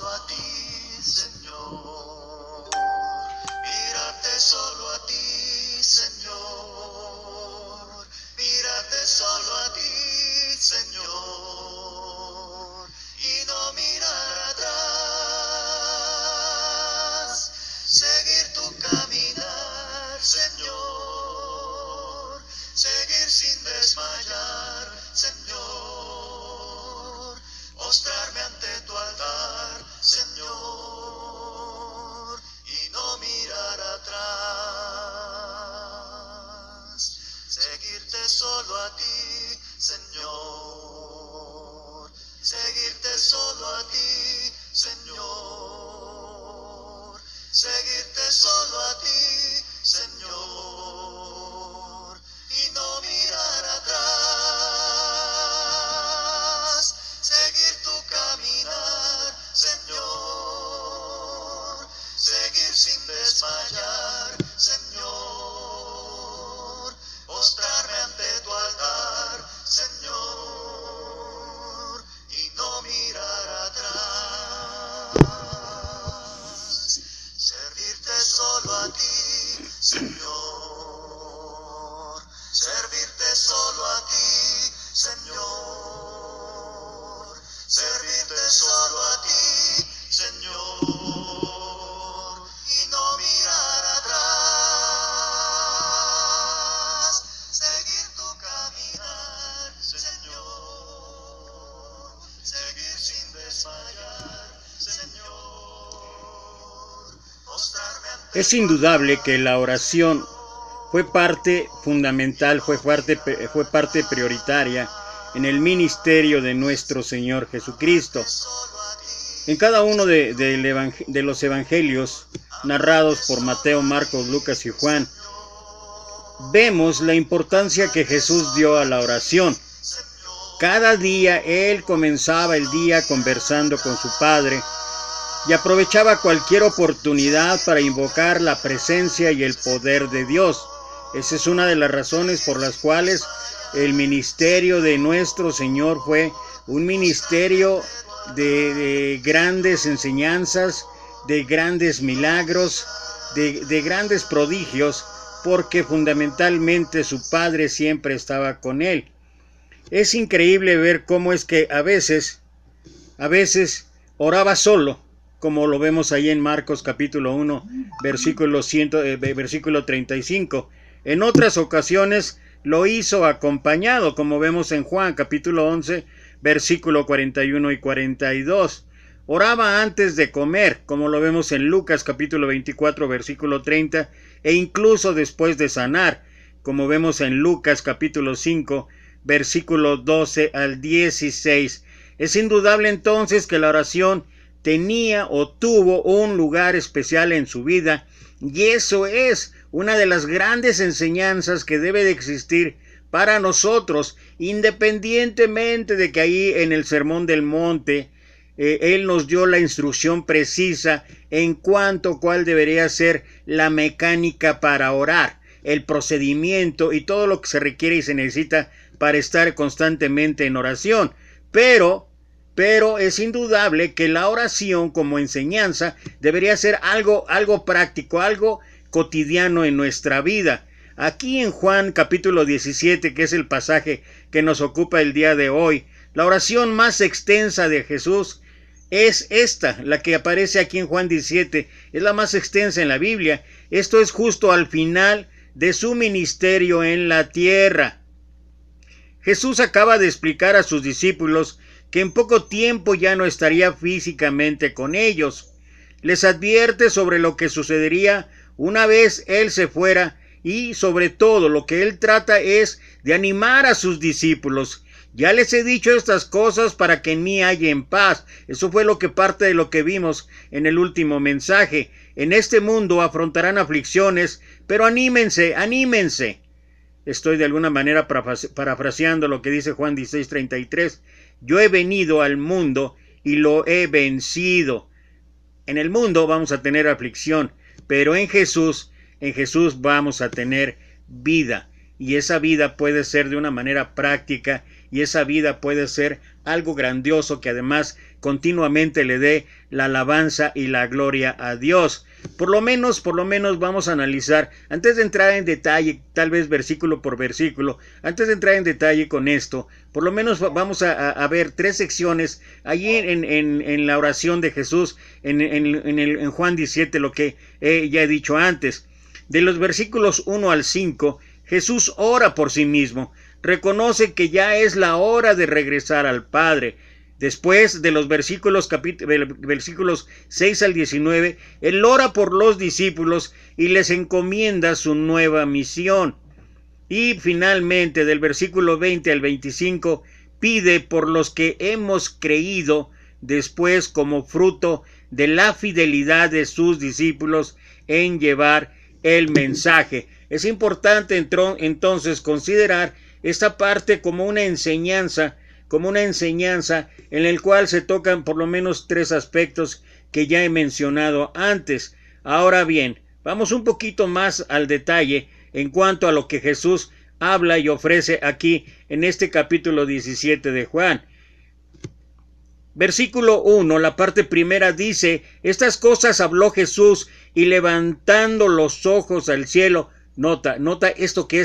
solo a ti, Señor. Mírate solo a ti, Señor. Mírate solo a ti, Señor. Y no mirar atrás. Seguir tu caminar, Señor. Seguir sin desmayar, Señor. Mostrarme ante tu altar, Señor, y no mirar atrás. Seguirte solo a ti, Señor. Seguirte solo a ti, Señor. Seguirte solo a ti, Señor, y no mirar atrás. Seguir tu caminar, Señor. Seguir sin desmayar, Señor. Postrarme ante tu altar, Señor, y no mirar atrás. Servirte solo a ti, Señor. Servirte solo a ti, Señor. Servirte solo a ti, Señor, y no mirar atrás. Seguir tu caminar, Señor. Seguir sin desmayar, Señor. Mostrarme ante Es indudable que la oración fue parte fundamental, fue parte prioritaria en el ministerio de nuestro Señor Jesucristo. En cada uno de los evangelios narrados por Mateo, Marcos, Lucas y Juan, vemos la importancia que Jesús dio a la oración. Cada día Él comenzaba el día conversando con su Padre y aprovechaba cualquier oportunidad para invocar la presencia y el poder de Dios. Esa es una de las razones por las cuales el ministerio de nuestro Señor fue un ministerio de grandes enseñanzas, de grandes milagros, de grandes prodigios, porque fundamentalmente su Padre siempre estaba con él. Es increíble ver cómo es que a veces oraba solo, como lo vemos ahí en Marcos capítulo 1, versículo 35. En otras ocasiones lo hizo acompañado, como vemos en Juan capítulo 11, versículo 41 y 42. Oraba antes de comer, como lo vemos en Lucas capítulo 24, versículo 30, e incluso después de sanar, como vemos en Lucas capítulo 5, versículo 12 al 16. Es indudable entonces que la oración tenía o tuvo un lugar especial en su vida, y eso es una de las grandes enseñanzas que debe de existir para nosotros, independientemente de que ahí en el Sermón del Monte Él nos dio la instrucción precisa en cuanto a cuál debería ser la mecánica para orar, el procedimiento y todo lo que se requiere y se necesita para estar constantemente en oración. Pero es indudable que la oración como enseñanza debería ser algo práctico, algo cotidiano en nuestra vida. Aquí en Juan capítulo 17, que es el pasaje que nos ocupa el día de hoy, la oración más extensa de Jesús es esta, la que aparece aquí en Juan 17, es la más extensa en la Biblia. Esto es justo al final de su ministerio en la tierra. Jesús acaba de explicar a sus discípulos que en poco tiempo ya no estaría físicamente con ellos. Les advierte sobre lo que sucedería una vez Él se fuera, y sobre todo lo que Él trata es de animar a sus discípulos. Ya les he dicho estas cosas para que en mí hallen paz. Eso fue parte de lo que vimos en el último mensaje. En este mundo afrontarán aflicciones, pero anímense. Estoy de alguna manera parafraseando lo que dice Juan 16:33. Yo he venido al mundo y lo he vencido. En el mundo vamos a tener aflicción, pero en Jesús vamos a tener vida. Y esa vida puede ser de una manera práctica, y esa vida puede ser algo grandioso que además continuamente le dé la alabanza y la gloria a Dios. Por lo menos vamos a analizar, antes de entrar en detalle, tal vez versículo por versículo, antes de entrar en detalle con esto, por lo menos vamos a ver 3 secciones allí en la oración de Jesús, en Juan 17, lo que ya he dicho antes. De los versículos 1 al 5, Jesús ora por sí mismo, reconoce que ya es la hora de regresar al Padre. Después de los versículos 6 al 19, él ora por los discípulos y les encomienda su nueva misión. Y finalmente, del versículo 20 al 25, pide por los que hemos creído después como fruto de la fidelidad de sus discípulos en llevar el mensaje. Es importante entonces considerar esta parte como una enseñanza en el cual se tocan por lo menos 3 aspectos que ya he mencionado antes. Ahora bien, vamos un poquito más al detalle en cuanto a lo que Jesús habla y ofrece aquí en este capítulo 17 de Juan. Versículo 1, la parte primera dice: estas cosas habló Jesús y levantando los ojos al cielo. Nota esto que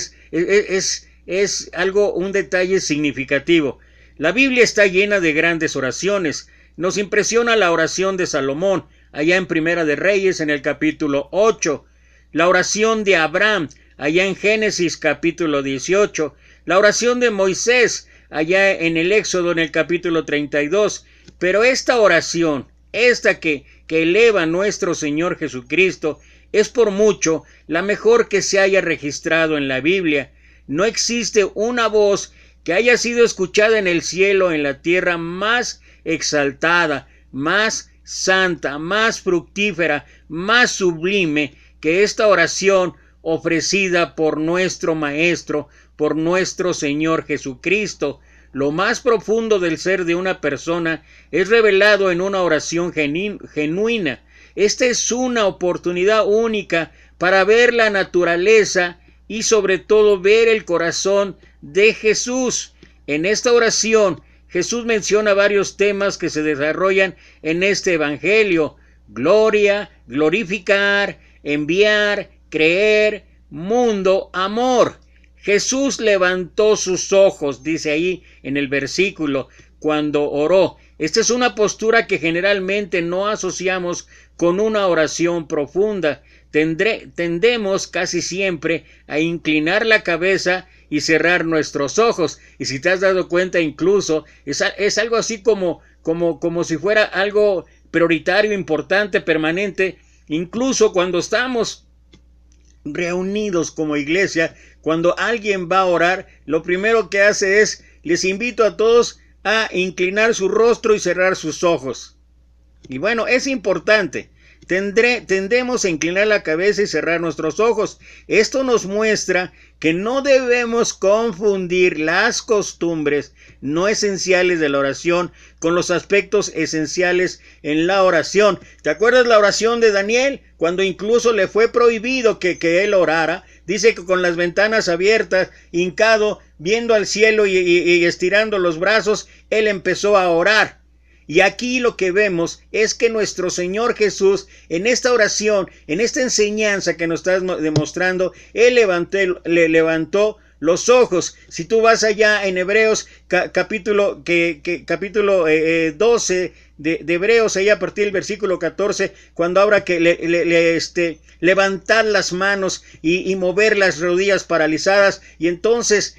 es algo, un detalle significativo. La Biblia está llena de grandes oraciones. Nos impresiona la oración de Salomón, allá en Primera de Reyes, en el capítulo 8. La oración de Abraham, allá en Génesis, capítulo 18. La oración de Moisés, allá en el Éxodo, en el capítulo 32. Pero esta oración, esta que eleva nuestro Señor Jesucristo, es por mucho la mejor que se haya registrado en la Biblia. No existe una voz que haya sido escuchada en el cielo, en la tierra, más exaltada, más santa, más fructífera, más sublime que esta oración ofrecida por nuestro Maestro, por nuestro Señor Jesucristo. Lo más profundo del ser de una persona es revelado en una oración genuina. Esta es una oportunidad única para ver la naturaleza y sobre todo ver el corazón de Jesús. En esta oración, Jesús menciona varios temas que se desarrollan en este evangelio: gloria, glorificar, enviar, creer, mundo, amor. Jesús levantó sus ojos, dice ahí en el versículo, cuando oró. Esta es una postura que generalmente no asociamos con una oración profunda. Tendemos casi siempre a inclinar la cabeza y cerrar nuestros ojos. Y si te has dado cuenta, incluso es algo así como si fuera algo prioritario, importante, permanente. Incluso cuando estamos reunidos como iglesia, cuando alguien va a orar, lo primero que hace es: les invito a todos a inclinar su rostro y cerrar sus ojos. Y bueno, es importante. Tendemos a inclinar la cabeza y cerrar nuestros ojos. Esto nos muestra que no debemos confundir las costumbres no esenciales de la oración con los aspectos esenciales en la oración. ¿Te acuerdas la oración de Daniel? Cuando incluso le fue prohibido que él orara. Dice que con las ventanas abiertas, hincado, viendo al cielo y estirando los brazos, él empezó a orar. Y aquí lo que vemos es que nuestro Señor Jesús, en esta oración, en esta enseñanza que nos está demostrando, Él levantó los ojos. Si tú vas allá en Hebreos, capítulo 12 de Hebreos, ahí a partir del versículo 14, cuando habla que levantar las manos y mover las rodillas paralizadas, y entonces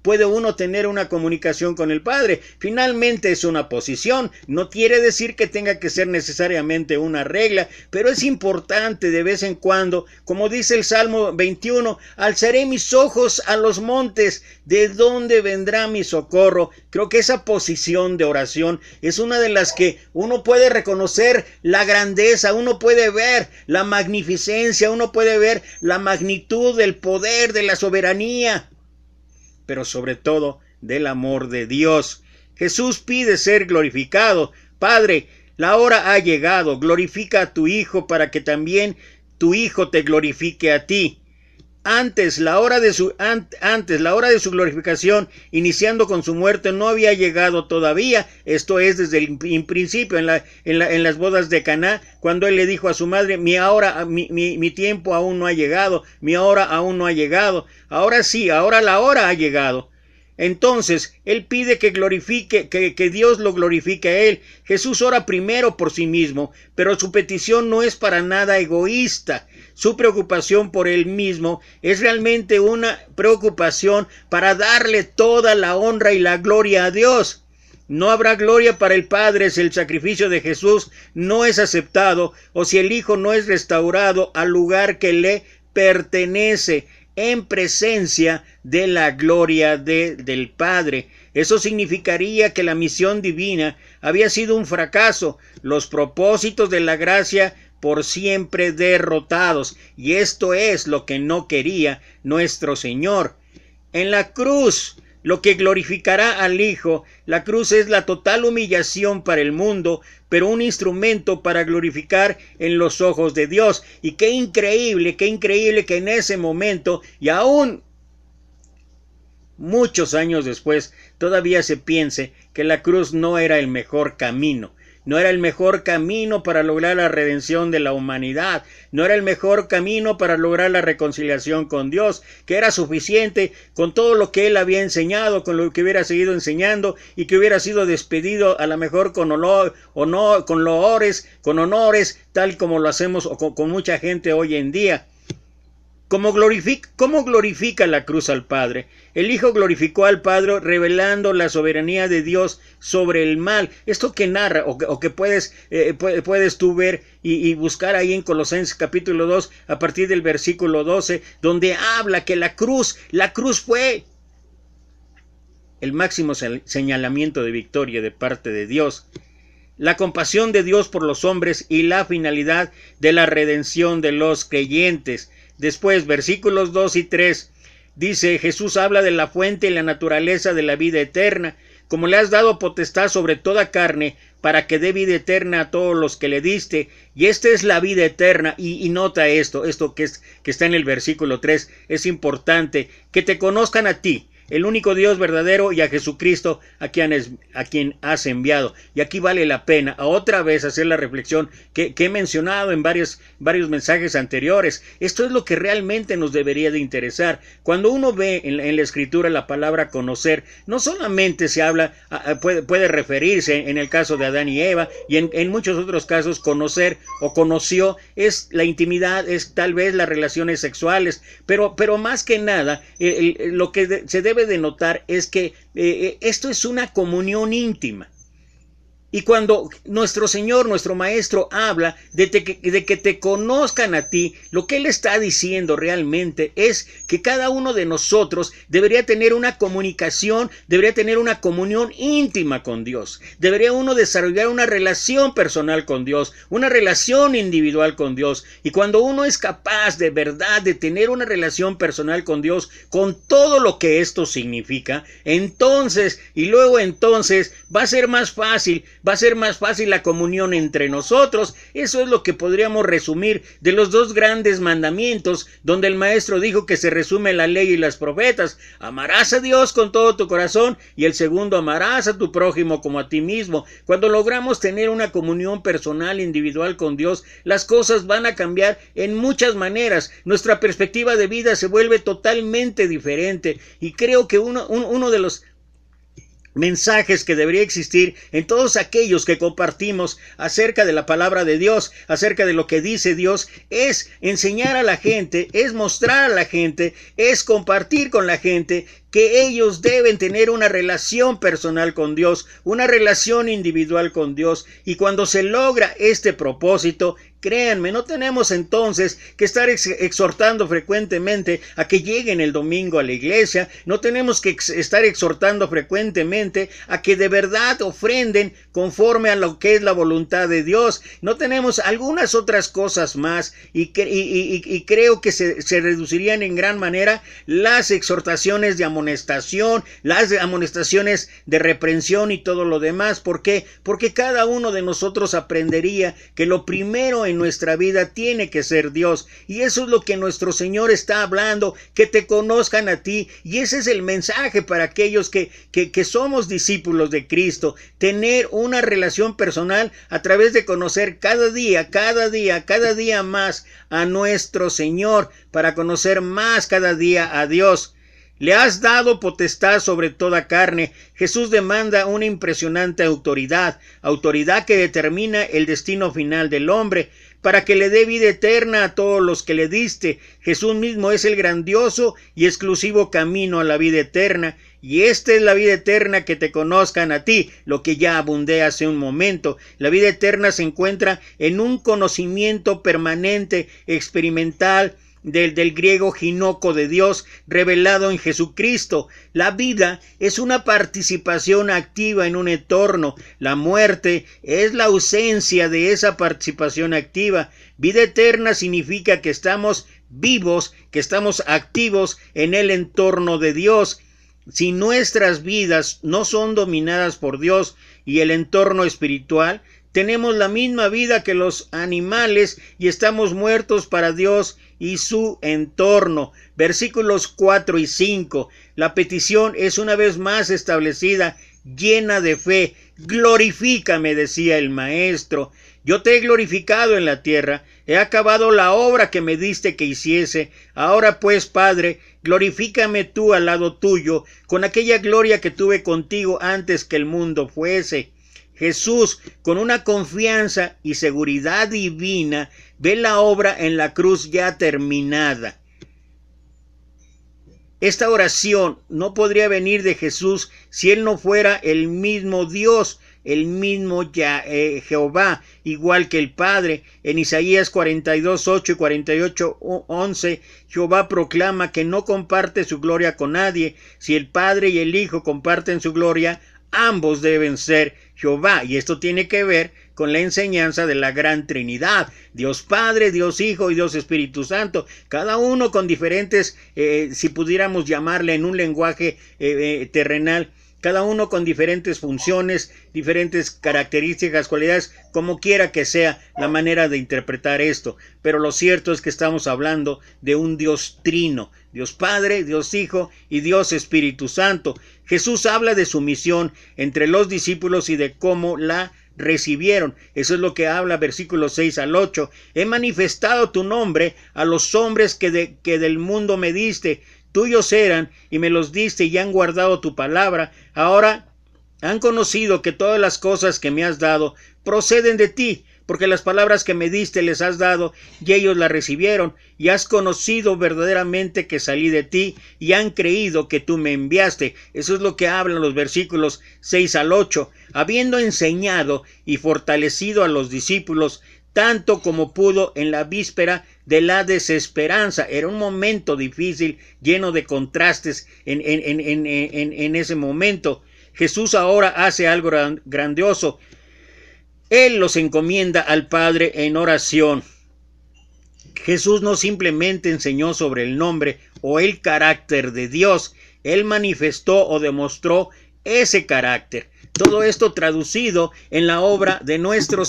puede uno tener una comunicación con el Padre. Finalmente es una posición, no quiere decir que tenga que ser necesariamente una regla, pero es importante de vez en cuando, como dice el Salmo 21, alzaré mis ojos a los montes, ¿de dónde vendrá mi socorro? Creo que esa posición de oración es una de las que uno puede reconocer la grandeza, uno puede ver la magnificencia, uno puede ver la magnitud del poder, de la soberanía, pero sobre todo del amor de Dios. Jesús pide ser glorificado. Padre, la hora ha llegado, glorifica a tu Hijo para que también tu Hijo te glorifique a ti. Antes, la hora de su glorificación, iniciando con su muerte, no había llegado todavía. Esto es desde el principio, en las bodas de Caná, cuando él le dijo a su madre: mi tiempo aún no ha llegado, mi hora aún no ha llegado. Ahora sí, ahora la hora ha llegado. Entonces, él pide que Dios lo glorifique a él. Jesús ora primero por sí mismo, pero su petición no es para nada egoísta. Su preocupación por él mismo es realmente una preocupación para darle toda la honra y la gloria a Dios. No habrá gloria para el Padre si el sacrificio de Jesús no es aceptado o si el Hijo no es restaurado al lugar que le pertenece, en presencia de la gloria del Padre. Eso significaría que la misión divina había sido un fracaso, los propósitos de la gracia por siempre derrotados, y esto es lo que no quería nuestro Señor. En la cruz, lo que glorificará al Hijo, la cruz es la total humillación para el mundo, pero un instrumento para glorificar en los ojos de Dios. Y qué increíble que en ese momento, y aún muchos años después, todavía se piense que la cruz no era el mejor camino. No era el mejor camino para lograr la redención de la humanidad. No era el mejor camino para lograr la reconciliación con Dios, que era suficiente con todo lo que él había enseñado, con lo que hubiera seguido enseñando y que hubiera sido despedido a lo mejor con honores, tal como lo hacemos con mucha gente hoy en día. ¿Cómo glorifica la cruz al Padre? El Hijo glorificó al Padre revelando la soberanía de Dios sobre el mal. Esto que narra o que puedes tú ver y buscar ahí en Colosenses capítulo 2 a partir del versículo 12, donde habla que la cruz fue el máximo señalamiento de victoria de parte de Dios. La compasión de Dios por los hombres y la finalidad de la redención de los creyentes. Después, versículos 2 y 3, dice: Jesús habla de la fuente y la naturaleza de la vida eterna, como le has dado potestad sobre toda carne, para que dé vida eterna a todos los que le diste. Y esta es la vida eterna, y nota esto que está en el versículo 3, es importante: que te conozcan a ti, el único Dios verdadero, y a Jesucristo a quien has enviado. Y aquí vale la pena otra vez hacer la reflexión que he mencionado en varios mensajes anteriores. Esto es lo que realmente nos debería de interesar. Cuando uno ve en la Escritura la palabra conocer, no solamente se habla, puede referirse en el caso de Adán y Eva, y en muchos otros casos conocer o conoció es la intimidad, es tal vez las relaciones sexuales, pero más que nada lo que se debe de notar es que esto es una comunión íntima. Y cuando nuestro Señor, nuestro Maestro, habla de que te conozcan a ti, lo que Él está diciendo realmente es que cada uno de nosotros debería tener una comunicación, debería tener una comunión íntima con Dios. Debería uno desarrollar una relación personal con Dios, una relación individual con Dios. Y cuando uno es capaz de verdad de tener una relación personal con Dios, con todo lo que esto significa, entonces va a ser más fácil la comunión entre nosotros. Eso es lo que podríamos resumir de los dos grandes mandamientos, donde el Maestro dijo que se resume la ley y las profetas: amarás a Dios con todo tu corazón, y el segundo, amarás a tu prójimo como a ti mismo. Cuando logramos tener una comunión personal individual con Dios, las cosas van a cambiar en muchas maneras. Nuestra perspectiva de vida se vuelve totalmente diferente, y creo que uno de los mensajes que debería existir en todos aquellos que compartimos acerca de la palabra de Dios, acerca de lo que dice Dios, es enseñar a la gente, es mostrar a la gente, es compartir con la gente que ellos deben tener una relación personal con Dios, una relación individual con Dios. Y cuando se logra este propósito, créanme, no tenemos entonces que estar exhortando frecuentemente a que lleguen el domingo a la iglesia, no tenemos que estar exhortando frecuentemente a que de verdad ofrenden conforme a lo que es la voluntad de Dios. No tenemos algunas otras cosas más, y creo que se reducirían en gran manera las exhortaciones de amonestación amonestación, las amonestaciones de reprensión y todo lo demás. ¿Por qué? Porque cada uno de nosotros aprendería que lo primero en nuestra vida tiene que ser Dios. Y eso es lo que nuestro Señor está hablando, que te conozcan a ti. Y ese es el mensaje para aquellos que somos discípulos de Cristo. Tener una relación personal a través de conocer cada día más a nuestro Señor, para conocer más cada día a Dios. Le has dado potestad sobre toda carne. Jesús demanda una impresionante autoridad que determina el destino final del hombre, para que le dé vida eterna a todos los que le diste. Jesús mismo es el grandioso y exclusivo camino a la vida eterna, y esta es la vida eterna, que te conozcan a ti, lo que ya abundé hace un momento. La vida eterna se encuentra en un conocimiento permanente, experimental, del griego ginoko de Dios, revelado en Jesucristo. La vida es una participación activa en un entorno. La muerte es la ausencia de esa participación activa. Vida eterna significa que estamos vivos, que estamos activos en el entorno de Dios. Si nuestras vidas no son dominadas por Dios y el entorno espiritual, tenemos la misma vida que los animales y estamos muertos para Dios y su entorno. Versículos 4 y 5. La petición es una vez más establecida, llena de fe. Glorifícame, decía el Maestro. Yo te he glorificado en la tierra, he acabado la obra que me diste que hiciese. Ahora pues, Padre, glorifícame tú al lado tuyo, con aquella gloria que tuve contigo antes que el mundo fuese. Jesús, con una confianza y seguridad divina, ve la obra en la cruz ya terminada. Esta oración no podría venir de Jesús si Él no fuera el mismo Dios, el mismo Jehová, igual que el Padre. En Isaías 42, 8 y 48, 11, Jehová proclama que no comparte su gloria con nadie. Si el Padre y el Hijo comparten su gloria, ambos deben ser Jehová. Y esto tiene que ver con la enseñanza de la gran Trinidad. Dios Padre, Dios Hijo y Dios Espíritu Santo. Cada uno con diferentes, si pudiéramos llamarle en un lenguaje terrenal, cada uno con diferentes funciones, diferentes características, cualidades, como quiera que sea la manera de interpretar esto. Pero lo cierto es que estamos hablando de un Dios trino, Dios Padre, Dios Hijo y Dios Espíritu Santo. Jesús habla de su misión entre los discípulos y de cómo la recibieron. Eso es lo que habla versículos 6 al 8. He manifestado tu nombre a los hombres que del mundo me diste. Tuyos eran y me los diste y han guardado tu palabra. Ahora han conocido que todas las cosas que me has dado proceden de ti, porque las palabras que me diste les has dado y ellos las recibieron, y has conocido verdaderamente que salí de ti y han creído que tú me enviaste. Eso es lo que hablan los versículos 6 al 8. Habiendo enseñado y fortalecido a los discípulos tanto como pudo en la víspera de la desesperanza. Era un momento difícil, lleno de contrastes en ese momento. Jesús ahora hace algo grandioso. Él los encomienda al Padre en oración. Jesús no simplemente enseñó sobre el nombre o el carácter de Dios. Él manifestó o demostró ese carácter. Todo esto traducido en la obra de nuestro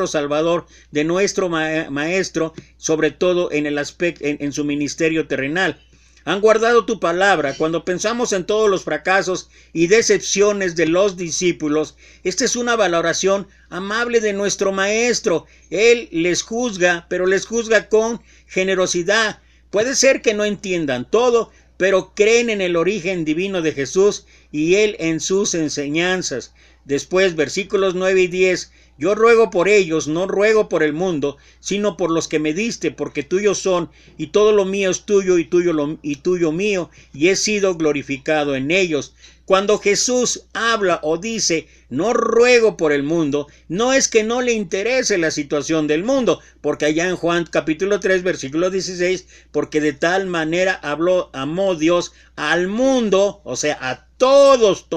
Salvador, de nuestro Maestro, sobre todo en el aspecto, en su ministerio terrenal. Han guardado tu palabra. Cuando pensamos en todos los fracasos y decepciones de los discípulos, esta es una valoración amable de nuestro Maestro. Él les juzga, pero les juzga con generosidad. Puede ser que no entiendan todo, pero creen en el origen divino de Jesús y Él en sus enseñanzas. Después, versículos 9 y 10, yo ruego por ellos, no ruego por el mundo, sino por los que me diste, porque tuyos son, y todo lo mío es tuyo, y tuyo mío, y he sido glorificado en ellos. Cuando Jesús habla o dice, no ruego por el mundo, no es que no le interese la situación del mundo, porque allá en Juan capítulo 3, versículo 16, porque de tal manera amó Dios al mundo, o sea, a todos,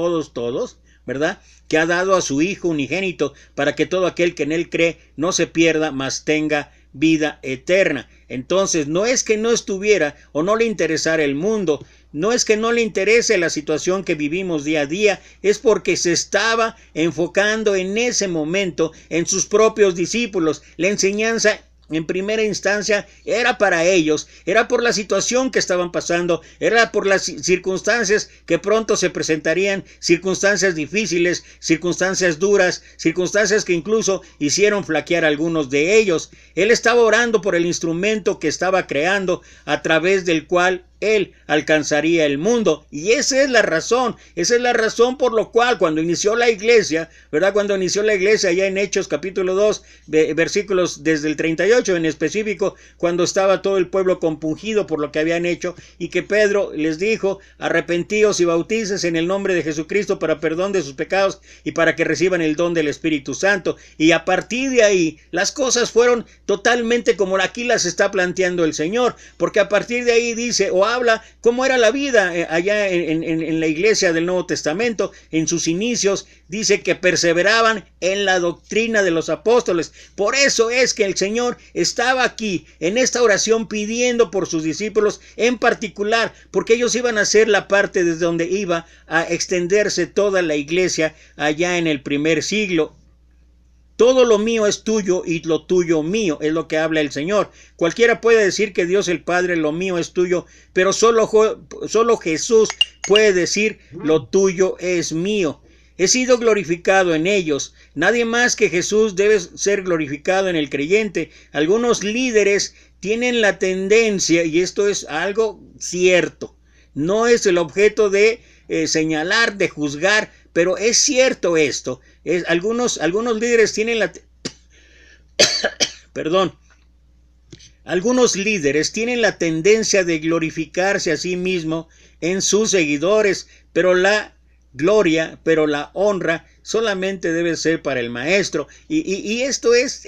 ¿verdad? Que ha dado a su Hijo unigénito, para que todo aquel que en Él cree no se pierda, mas tenga vida eterna. Entonces, no es que no estuviera o no le interesara el mundo, no es que no le interese la situación que vivimos día a día, es porque se estaba enfocando en ese momento en sus propios discípulos. La enseñanza en primera instancia era para ellos, era por la situación que estaban pasando, era por las circunstancias que pronto se presentarían, circunstancias difíciles, circunstancias duras, circunstancias que incluso hicieron flaquear a algunos de ellos. Él estaba orando por el instrumento que estaba creando, a través del cual él alcanzaría el mundo. Y esa es la razón por lo cual cuando inició la iglesia, ¿verdad? Cuando inició la iglesia allá en Hechos capítulo 2, versículos desde el 38 en específico, cuando estaba todo el pueblo compungido por lo que habían hecho, y que Pedro les dijo: arrepentíos y bautícense en el nombre de Jesucristo para perdón de sus pecados y para que reciban el don del Espíritu Santo. Y a partir de ahí las cosas fueron totalmente como aquí las está planteando el Señor, porque a partir de ahí dice o habla cómo era la vida allá en la iglesia del Nuevo Testamento. En sus inicios dice que perseveraban en la doctrina de los apóstoles. Por eso es que el Señor estaba aquí en esta oración pidiendo por sus discípulos en particular, porque ellos iban a ser la parte desde donde iba a extenderse toda la iglesia allá en el primer siglo. Todo lo mío es tuyo y lo tuyo mío, es lo que habla el Señor. Cualquiera puede decir que Dios el Padre, lo mío es tuyo, pero solo Jesús puede decir lo tuyo es mío. He sido glorificado en ellos. Nadie más que Jesús debe ser glorificado en el creyente. Algunos líderes tienen la tendencia, y esto es algo cierto, no es el objeto de señalar, de juzgar, pero es cierto esto. Algunos líderes tienen algunos líderes tienen la tendencia de glorificarse a sí mismo en sus seguidores, pero la honra solamente debe ser para el maestro. Y esto es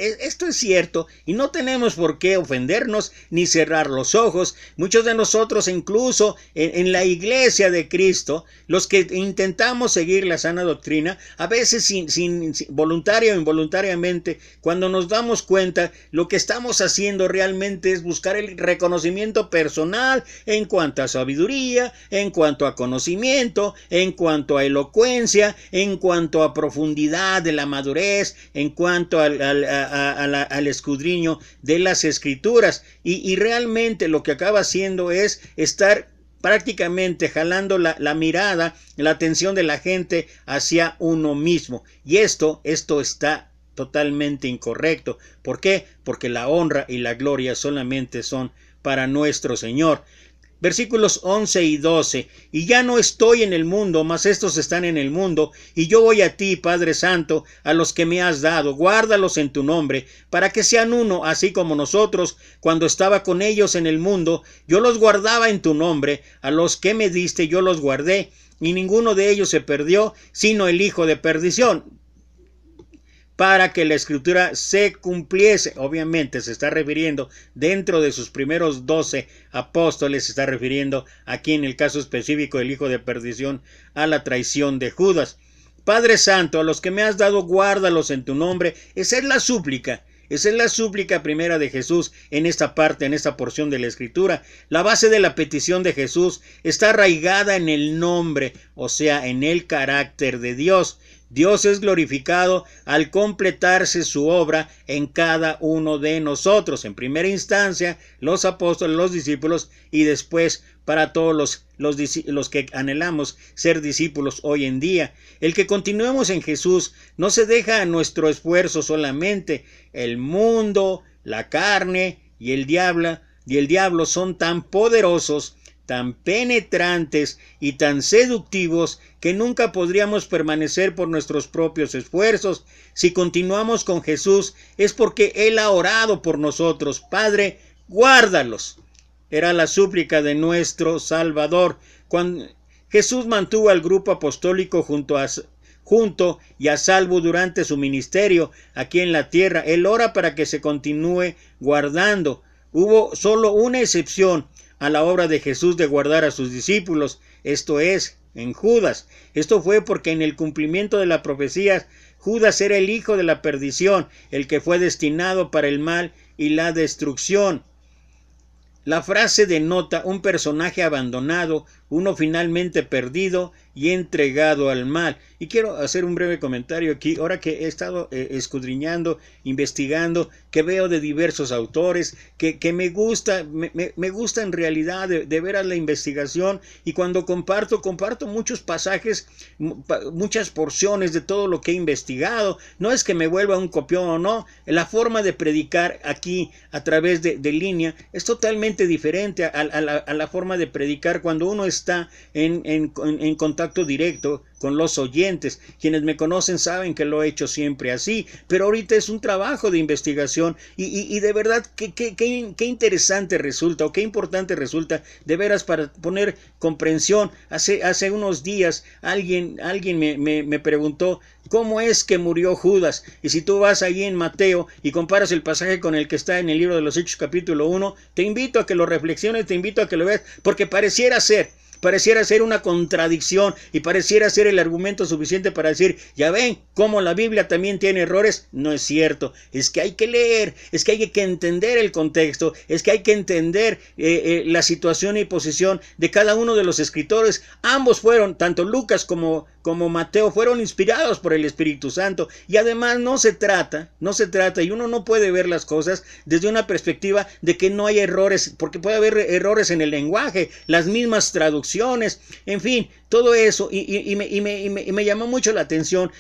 cierto, y no tenemos por qué ofendernos ni cerrar los ojos. Muchos de nosotros, incluso en la iglesia de Cristo, los que intentamos seguir la sana doctrina, a veces sin voluntaria o involuntariamente, cuando nos damos cuenta, lo que estamos haciendo realmente es buscar el reconocimiento personal en cuanto a sabiduría, en cuanto a conocimiento, en cuanto a elocuencia, en cuanto a profundidad de la madurez, en cuanto al escudriño de las escrituras, y realmente lo que acaba haciendo es estar prácticamente jalando la mirada, la atención de la gente hacia uno mismo, y esto está totalmente incorrecto. ¿Por qué? Porque la honra y la gloria solamente son para nuestro Señor. Versículos 11 y 12. Y ya no estoy en el mundo, mas estos están en el mundo, y yo voy a ti, Padre Santo, a los que me has dado, guárdalos en tu nombre, para que sean uno, así como nosotros, cuando estaba con ellos en el mundo, yo los guardaba en tu nombre, a los que me diste yo los guardé, y ninguno de ellos se perdió, sino el hijo de perdición, para que la escritura se cumpliese. Obviamente se está refiriendo, dentro de sus primeros 12 apóstoles, se está refiriendo aquí en el caso específico del hijo de perdición a la traición de Judas. Padre Santo, a los que me has dado, guárdalos en tu nombre. Esa es la súplica. Esa es la súplica primera de Jesús en esta parte, en esta porción de la Escritura. La base de la petición de Jesús está arraigada en el nombre, o sea, en el carácter de Dios. Dios es glorificado al completarse su obra en cada uno de nosotros. En primera instancia, los apóstoles, los discípulos, y después para todos los que anhelamos ser discípulos hoy en día. El que continuemos en Jesús no se deja a nuestro esfuerzo solamente. El mundo, la carne y el diablo son tan poderosos, tan penetrantes y tan seductivos que nunca podríamos permanecer por nuestros propios esfuerzos. Si continuamos con Jesús es porque Él ha orado por nosotros. Padre, guárdalos. Era la súplica de nuestro Salvador. Cuando Jesús mantuvo al grupo apostólico junto y a salvo durante su ministerio aquí en la tierra, Él ora para que se continúe guardando. Hubo solo una excepción a la obra de Jesús de guardar a sus discípulos, esto es, en Judas. Esto fue porque en el cumplimiento de la profecía, Judas era el hijo de la perdición, el que fue destinado para el mal y la destrucción. La frase denota un personaje abandonado, uno finalmente perdido y entregado al mal. Y quiero hacer un breve comentario aquí, ahora que he estado escudriñando, investigando, que veo de diversos autores, que me gusta en realidad de veras la investigación, y cuando comparto muchos pasajes, muchas porciones de todo lo que he investigado. No es que me vuelva un copión o no, la forma de predicar aquí a través de línea es totalmente diferente a la forma de predicar cuando uno está en contacto directo con los oyentes. Quienes me conocen saben que lo he hecho siempre así, pero ahorita es un trabajo de investigación y de verdad qué interesante resulta, o qué importante resulta, de veras, para poner comprensión. Hace unos días alguien me preguntó cómo es que murió Judas, y si tú vas ahí en Mateo y comparas el pasaje con el que está en el libro de los Hechos capítulo 1, te invito a que lo reflexiones, te invito a que lo veas, porque pareciera ser una contradicción y pareciera ser el argumento suficiente para decir, ya ven cómo la Biblia también tiene errores. No es cierto, es que hay que leer, es que hay que entender el contexto, es que hay que entender la situación y posición de cada uno de los escritores. Ambos fueron, tanto Lucas como Mateo, fueron inspirados por el Espíritu Santo, y además no se trata, y uno no puede ver las cosas desde una perspectiva de que no hay errores, porque puede haber errores en el lenguaje, las mismas traducciones, en fin, todo eso, y me llamó mucho la atención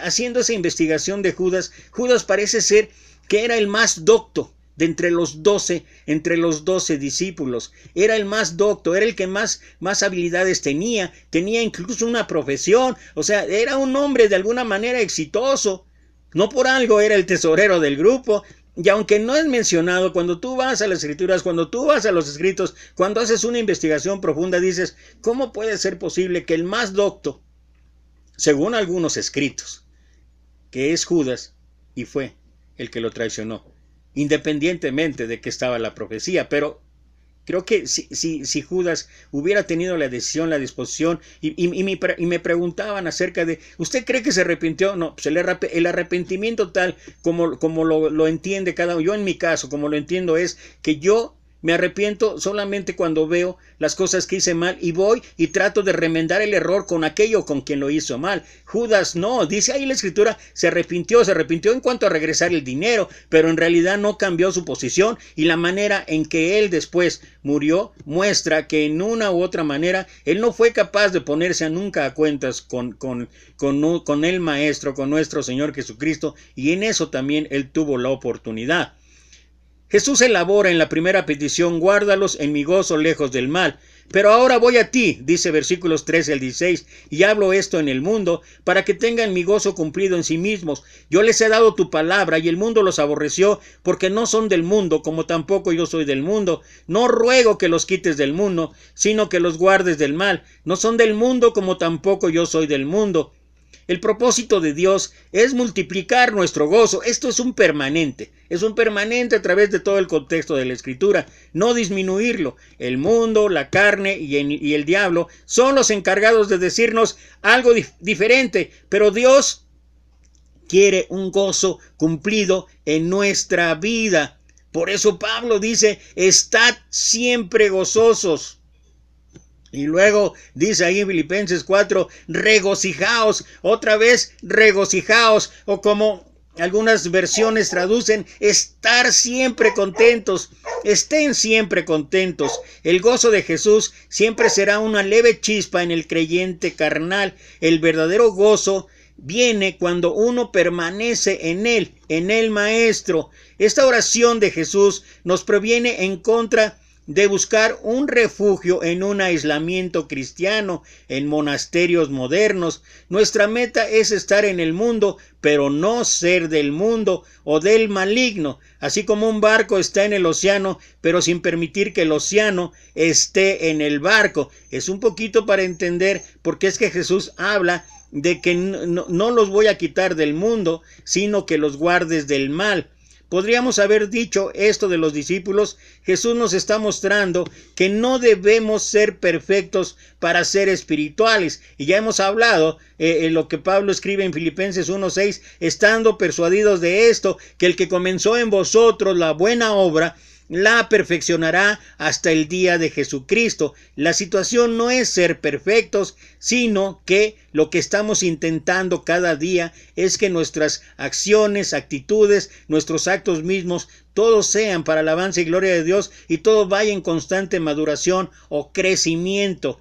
haciendo esa investigación de Judas. Judas parece ser que era el más docto de entre los 12 discípulos. Era el más docto, era el que más habilidades tenía incluso una profesión, o sea, era un hombre de alguna manera exitoso. No por algo era el tesorero del grupo. Y aunque no es mencionado, cuando tú vas a las escrituras, cuando tú vas a los escritos, cuando haces una investigación profunda, dices, ¿cómo puede ser posible que el más docto, según algunos escritos, que es Judas, y fue el que lo traicionó, independientemente de que estaba la profecía? Pero creo que si Judas hubiera tenido la decisión, la disposición, y me preguntaban acerca de, ¿usted cree que se arrepintió? No, pues el arrepentimiento tal como lo entiende cada uno. Yo en mi caso, como lo entiendo, es que yo me arrepiento solamente cuando veo las cosas que hice mal y voy y trato de remendar el error con aquello con quien lo hizo mal. Judas no, dice ahí la escritura, se arrepintió en cuanto a regresar el dinero, pero en realidad no cambió su posición, y la manera en que él después murió muestra que en una u otra manera él no fue capaz de ponerse nunca a cuentas con el Maestro, con nuestro Señor Jesucristo, y en eso también él tuvo la oportunidad. Jesús elabora en la primera petición, guárdalos en mi gozo lejos del mal. Pero ahora voy a ti, dice versículos 13 al 16, y hablo esto en el mundo, para que tengan mi gozo cumplido en sí mismos. Yo les he dado tu palabra, y el mundo los aborreció, porque no son del mundo, como tampoco yo soy del mundo. No ruego que los quites del mundo, sino que los guardes del mal. No son del mundo, como tampoco yo soy del mundo. El propósito de Dios es multiplicar nuestro gozo. Esto es un permanente a través de todo el contexto de la Escritura, no disminuirlo. El mundo, la carne y el diablo son los encargados de decirnos algo diferente, pero Dios quiere un gozo cumplido en nuestra vida. Por eso Pablo dice, estad siempre gozosos. Y luego dice ahí en Filipenses 4, regocijaos, otra vez regocijaos, o como algunas versiones traducen, estar siempre contentos, estén siempre contentos. El gozo de Jesús siempre será una leve chispa en el creyente carnal. El verdadero gozo viene cuando uno permanece en el Maestro. Esta oración de Jesús nos previene en contra de buscar un refugio en un aislamiento cristiano, en monasterios modernos. Nuestra meta es estar en el mundo, pero no ser del mundo o del maligno, así como un barco está en el océano, pero sin permitir que el océano esté en el barco. Es un poquito para entender por qué es que Jesús habla de que no los voy a quitar del mundo, sino que los guardes del mal. Podríamos haber dicho esto de los discípulos. Jesús nos está mostrando que no debemos ser perfectos para ser espirituales. Y ya hemos hablado en lo que Pablo escribe en Filipenses 1:6, estando persuadidos de esto, que el que comenzó en vosotros la buena obra, la perfeccionará hasta el día de Jesucristo. La situación no es ser perfectos, sino que lo que estamos intentando cada día es que nuestras acciones, actitudes, nuestros actos mismos, todos sean para alabanza y gloria de Dios y todo vaya en constante maduración o crecimiento.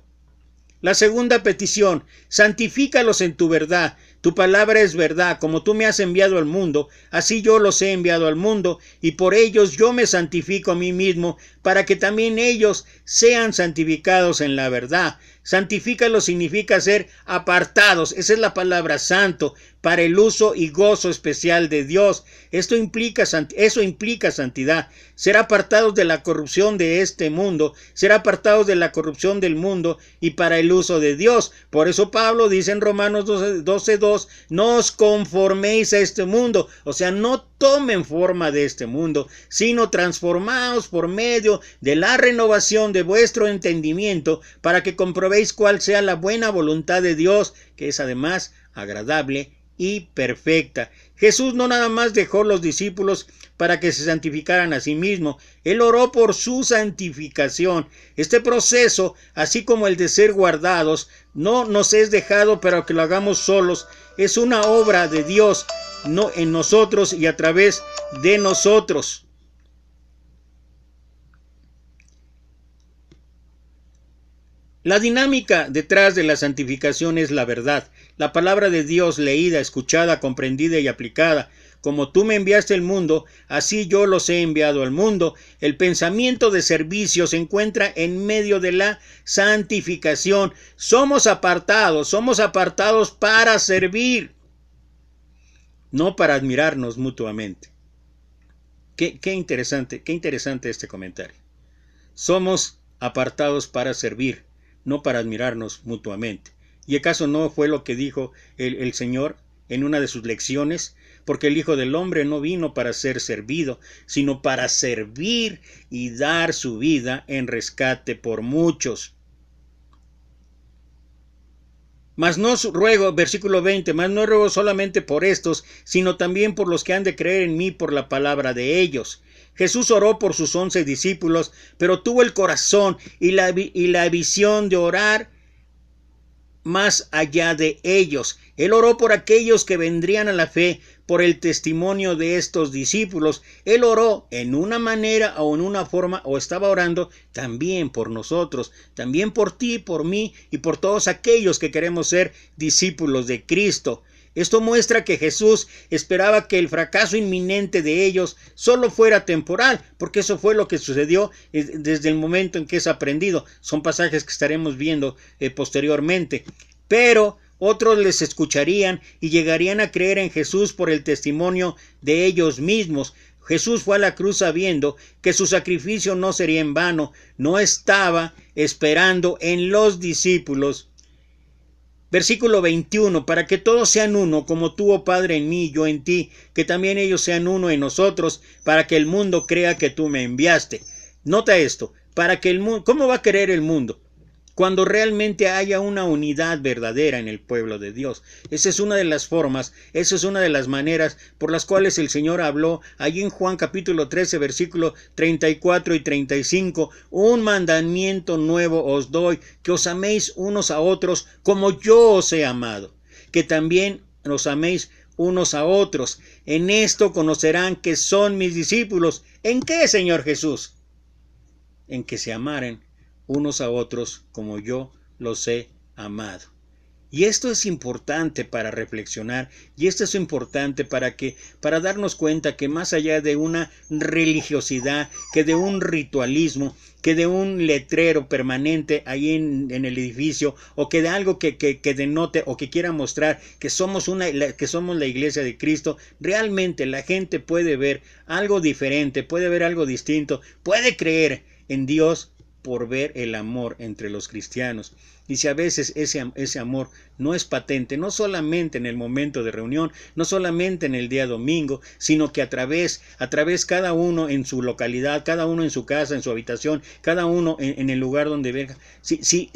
La segunda petición: santifícalos en tu verdad. Tu palabra es verdad. Como tú me has enviado al mundo, así yo los he enviado al mundo, y por ellos yo me santifico a mí mismo, para que también ellos sean santificados en la verdad. Santifícalos significa ser apartados, esa es la palabra santo, para el uso y gozo especial de Dios. Eso implica santidad, ser apartados de la corrupción de este mundo, ser apartados de la corrupción del mundo y para el uso de Dios. Por eso Pablo dice en Romanos 12:2, no os conforméis a este mundo, o sea, no tomen forma de este mundo, sino transformaos por medio de la renovación de vuestro entendimiento, para que comprobéis cuál sea la buena voluntad de Dios, que es además agradable y perfecta. Jesús no nada más dejó los discípulos para que se santificaran a sí mismo, Él oró por su santificación. Este proceso, así como el de ser guardados, no nos es dejado para que lo hagamos solos, es una obra de Dios, no en nosotros y a través de nosotros. La dinámica detrás de la santificación es la verdad, la palabra de Dios leída, escuchada, comprendida y aplicada. Como tú me enviaste al mundo, así yo los he enviado al mundo. El pensamiento de servicio se encuentra en medio de la santificación. Somos apartados para servir, no para admirarnos mutuamente. Qué interesante este comentario. Somos apartados para servir, no para admirarnos mutuamente. ¿Y acaso no fue lo que dijo el Señor en una de sus lecciones? Porque el Hijo del Hombre no vino para ser servido, sino para servir y dar su vida en rescate por muchos. Mas no ruego, versículo 20, mas no ruego solamente por estos, sino también por los que han de creer en mí por la palabra de ellos. Jesús oró por sus 11 discípulos, pero tuvo el corazón y la visión de orar más allá de ellos. Él oró por aquellos que vendrían a la fe por el testimonio de estos discípulos. Él oró en una manera o en una forma, o estaba orando también por nosotros, también por ti, por mí y por todos aquellos que queremos ser discípulos de Cristo. Esto muestra que Jesús esperaba que el fracaso inminente de ellos solo fuera temporal, porque eso fue lo que sucedió desde el momento en que es aprendido. Son pasajes que estaremos viendo posteriormente. Pero otros les escucharían y llegarían a creer en Jesús por el testimonio de ellos mismos. Jesús fue a la cruz sabiendo que su sacrificio no sería en vano. No estaba esperando en los discípulos. Versículo 21, para que todos sean uno, como tú, oh Padre, en mí, yo en ti, que también ellos sean uno en nosotros, para que el mundo crea que tú me enviaste. Nota esto, para que el mundo, ¿cómo va a creer el mundo? Cuando realmente haya una unidad verdadera en el pueblo de Dios. Esa es una de las formas, esa es una de las maneras por las cuales el Señor habló allí en Juan capítulo 13, versículo 34 y 35. Un mandamiento nuevo os doy, que os améis unos a otros como yo os he amado, que también os améis unos a otros. En esto conocerán que son mis discípulos. ¿En qué, Señor Jesús? En que se amaren unos a otros como yo los he amado. Y esto es importante para reflexionar, y esto es importante para darnos cuenta que más allá de una religiosidad, que de un ritualismo, que de un letrero permanente ahí en el edificio, o que de algo que denote o que quiera mostrar que somos la iglesia de Cristo, realmente la gente puede ver algo diferente, puede ver algo distinto, puede creer en Dios por ver el amor entre los cristianos. Y si a veces ese amor no es patente, no solamente en el momento de reunión, no solamente en el día domingo, sino que a través cada uno en su localidad, cada uno en su casa, en su habitación, cada uno en el lugar donde venga. Si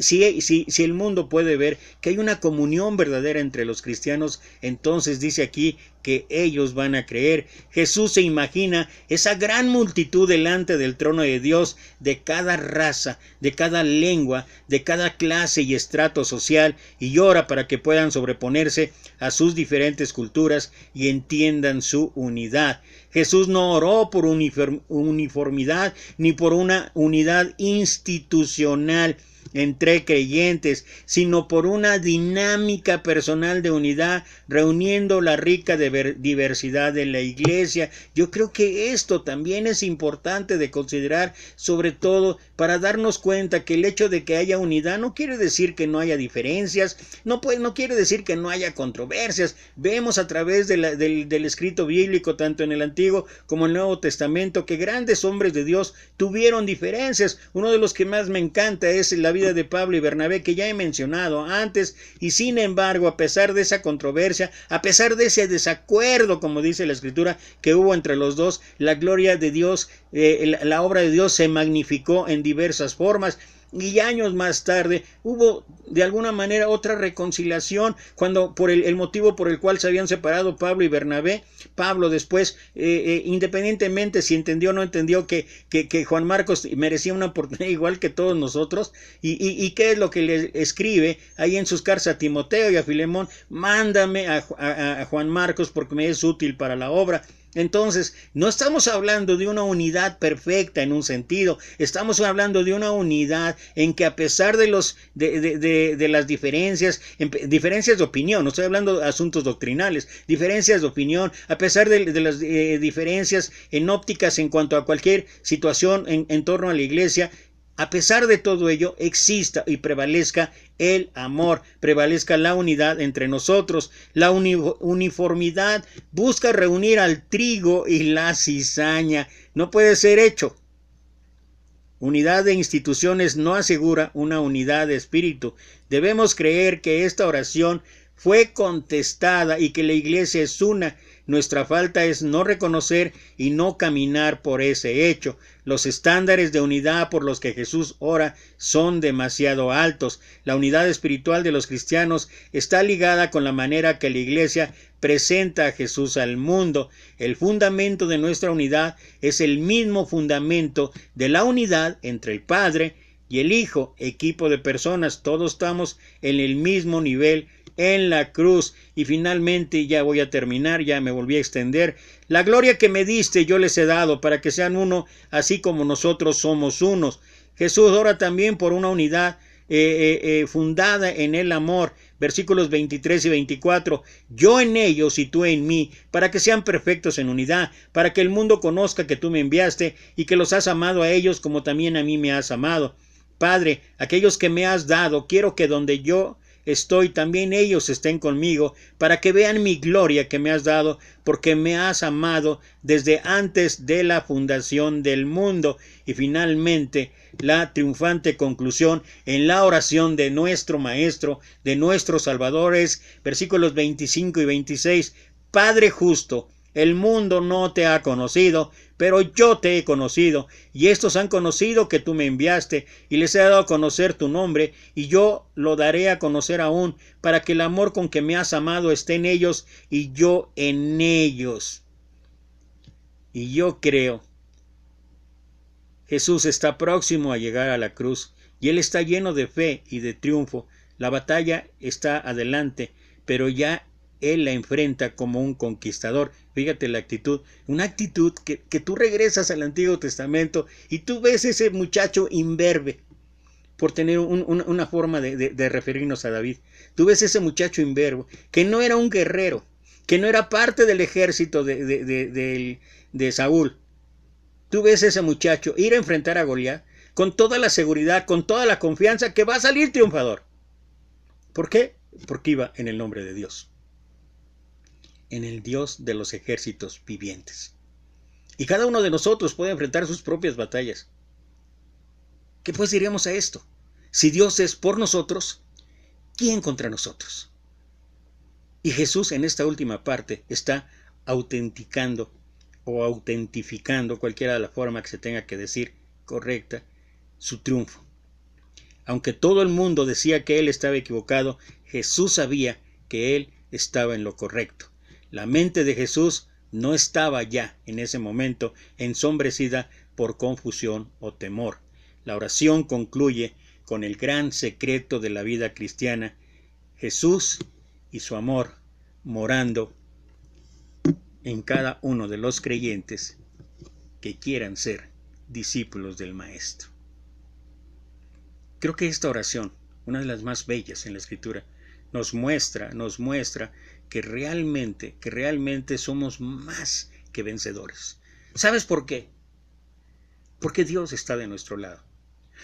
el mundo puede ver que hay una comunión verdadera entre los cristianos, entonces dice aquí que ellos van a creer. Jesús se imagina esa gran multitud delante del trono de Dios, de cada raza, de cada lengua, de cada clase y estrato social, y ora para que puedan sobreponerse a sus diferentes culturas y entiendan su unidad. Jesús no oró por uniformidad ni por una unidad institucional entre creyentes, sino por una dinámica personal de unidad, reuniendo la rica diversidad de la iglesia. Yo creo que esto también es importante de considerar, sobre todo para darnos cuenta que el hecho de que haya unidad no quiere decir que no haya diferencias, no quiere decir que no haya controversias. Vemos a través del escrito bíblico, tanto en el Antiguo como en el Nuevo Testamento, que grandes hombres de Dios tuvieron diferencias. Uno de los que más me encanta es la vida de Pablo y Bernabé, que ya he mencionado antes, y sin embargo, a pesar de esa controversia, a pesar de ese desacuerdo, como dice la Escritura, que hubo entre los dos, la gloria de Dios, la obra de Dios se magnificó en diversas formas. Y años más tarde hubo de alguna manera otra reconciliación, cuando por el motivo por el cual se habían separado Pablo y Bernabé. Pablo después, independientemente si entendió o no entendió que Juan Marcos merecía una oportunidad igual que todos nosotros, y qué es lo que le escribe ahí en sus cartas a Timoteo y a Filemón: mándame a Juan Marcos porque me es útil para la obra. Entonces, no estamos hablando de una unidad perfecta en un sentido, estamos hablando de una unidad en que, a pesar de las diferencias de opinión, no estoy hablando de asuntos doctrinales, diferencias de opinión, a pesar de las diferencias en ópticas en cuanto a cualquier situación en torno a la iglesia, a pesar de todo ello, exista y prevalezca el amor, prevalezca la unidad entre nosotros. La uniformidad busca reunir al trigo y la cizaña. No puede ser hecho. Unidad de instituciones no asegura una unidad de espíritu. Debemos creer que esta oración fue contestada y que la iglesia es una. Nuestra falta es no reconocer y no caminar por ese hecho. Los estándares de unidad por los que Jesús ora son demasiado altos. La unidad espiritual de los cristianos está ligada con la manera que la iglesia presenta a Jesús al mundo. El fundamento de nuestra unidad es el mismo fundamento de la unidad entre el Padre y el Hijo, equipo de personas. Todos estamos en el mismo nivel en la cruz. Y finalmente, ya voy a terminar, ya me volví a extender: la gloria que me diste yo les he dado, para que sean uno, así como nosotros somos unos. Jesús ora también por una unidad fundada en el amor. Versículos 23 y 24: yo en ellos y tú en mí, para que sean perfectos en unidad, para que el mundo conozca que tú me enviaste y que los has amado a ellos como también a mí me has amado. Padre, aquellos que me has dado, quiero que donde yo estoy, también ellos estén conmigo, para que vean mi gloria que me has dado, porque me has amado desde antes de la fundación del mundo. Y finalmente, la triunfante conclusión en la oración de nuestro Maestro, de nuestro Salvador, es versículos 25 y 26: Padre justo, el mundo no te ha conocido, pero yo te he conocido, y estos han conocido que tú me enviaste, y les he dado a conocer tu nombre, y yo lo daré a conocer aún, para que el amor con que me has amado esté en ellos, y yo en ellos. Y yo creo, Jesús está próximo a llegar a la cruz, y Él está lleno de fe y de triunfo. La batalla está adelante, pero ya Él la enfrenta como un conquistador. Fíjate la actitud, una actitud que tú regresas al Antiguo Testamento y tú ves ese muchacho imberbe, por tener una forma de referirnos a David. Tú ves ese muchacho imberbe, que no era un guerrero, que no era parte del ejército de Saúl. Tú ves ese muchacho ir a enfrentar a Goliat con toda la seguridad, con toda la confianza que va a salir triunfador. ¿Por qué? Porque iba en el nombre de Dios, en el Dios de los ejércitos vivientes. Y cada uno de nosotros puede enfrentar sus propias batallas. ¿Qué pues diríamos a esto? Si Dios es por nosotros, ¿quién contra nosotros? Y Jesús en esta última parte está autenticando o autentificando, cualquiera de la forma que se tenga que decir correcta, su triunfo. Aunque todo el mundo decía que él estaba equivocado, Jesús sabía que él estaba en lo correcto. La mente de Jesús no estaba ya en ese momento ensombrecida por confusión o temor. La oración concluye con el gran secreto de la vida cristiana, Jesús y su amor morando en cada uno de los creyentes que quieran ser discípulos del Maestro. Creo que esta oración, una de las más bellas en la Escritura, nos muestra que realmente somos más que vencedores. ¿Sabes por qué? Porque Dios está de nuestro lado.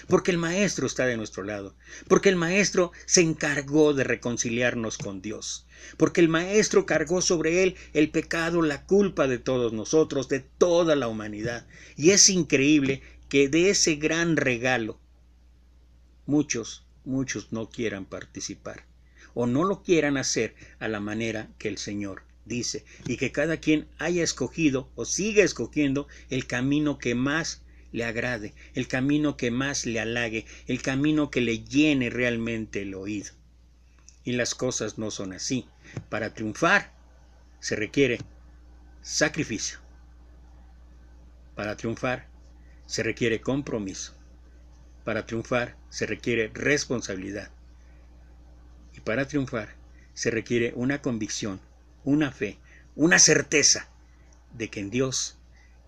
Porque el Maestro está de nuestro lado. Porque el Maestro se encargó de reconciliarnos con Dios. Porque el Maestro cargó sobre él el pecado, la culpa de todos nosotros, de toda la humanidad. Y es increíble que de ese gran regalo muchos no quieran participar o no lo quieran hacer a la manera que el Señor dice, y que cada quien haya escogido o siga escogiendo el camino que más le agrade, el camino que más le halague, el camino que le llene realmente el oído. Y las cosas no son así. Para triunfar se requiere sacrificio. Para triunfar se requiere compromiso. Para triunfar se requiere responsabilidad. Y para triunfar se requiere una convicción, una fe, una certeza de que en Dios,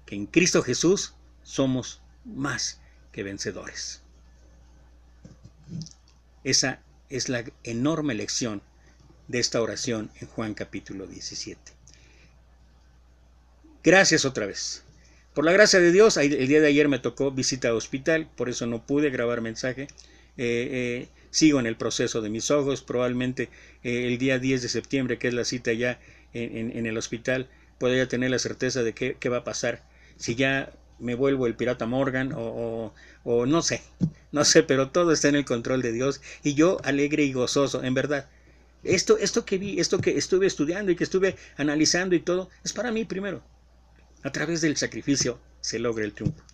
que en Cristo Jesús, somos más que vencedores. Esa es la enorme lección de esta oración en Juan capítulo 17. Gracias otra vez. Por la gracia de Dios, el día de ayer me tocó visita a hospital, por eso no pude grabar mensaje. Sigo en el proceso de mis ojos. Probablemente el día 10 de septiembre, que es la cita ya en el hospital, pueda ya tener la certeza de qué va a pasar. Si ya me vuelvo el pirata Morgan o no sé, pero todo está en el control de Dios. Y yo alegre y gozoso, en verdad. Esto que vi, esto que estuve estudiando y que estuve analizando y todo, es para mí primero. A través del sacrificio se logra el triunfo.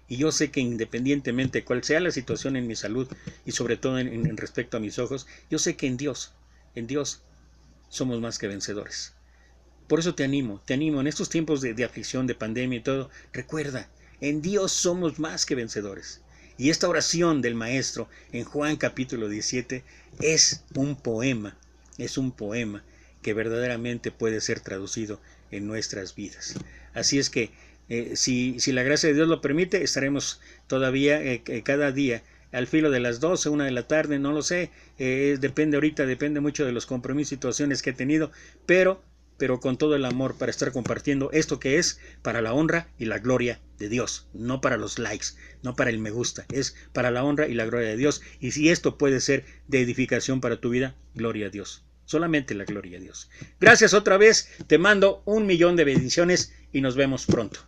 Y yo sé que independientemente de cuál sea la situación en mi salud y sobre todo en respecto a mis ojos, yo sé que en Dios somos más que vencedores. Por eso te animo en estos tiempos de aflicción, de pandemia y todo, recuerda, en Dios somos más que vencedores. Y esta oración del Maestro en Juan capítulo 17 es un poema que verdaderamente puede ser traducido en nuestras vidas. Así es que si la gracia de Dios lo permite, estaremos todavía cada día al filo de las 12, 1 de la tarde, no lo sé, depende mucho de los compromisos y situaciones que he tenido, pero con todo el amor para estar compartiendo esto que es para la honra y la gloria de Dios, no para los likes, no para el me gusta, es para la honra y la gloria de Dios. Y si esto puede ser de edificación para tu vida, gloria a Dios. Solamente la gloria a Dios. Gracias otra vez, te mando 1,000,000 de bendiciones y nos vemos pronto.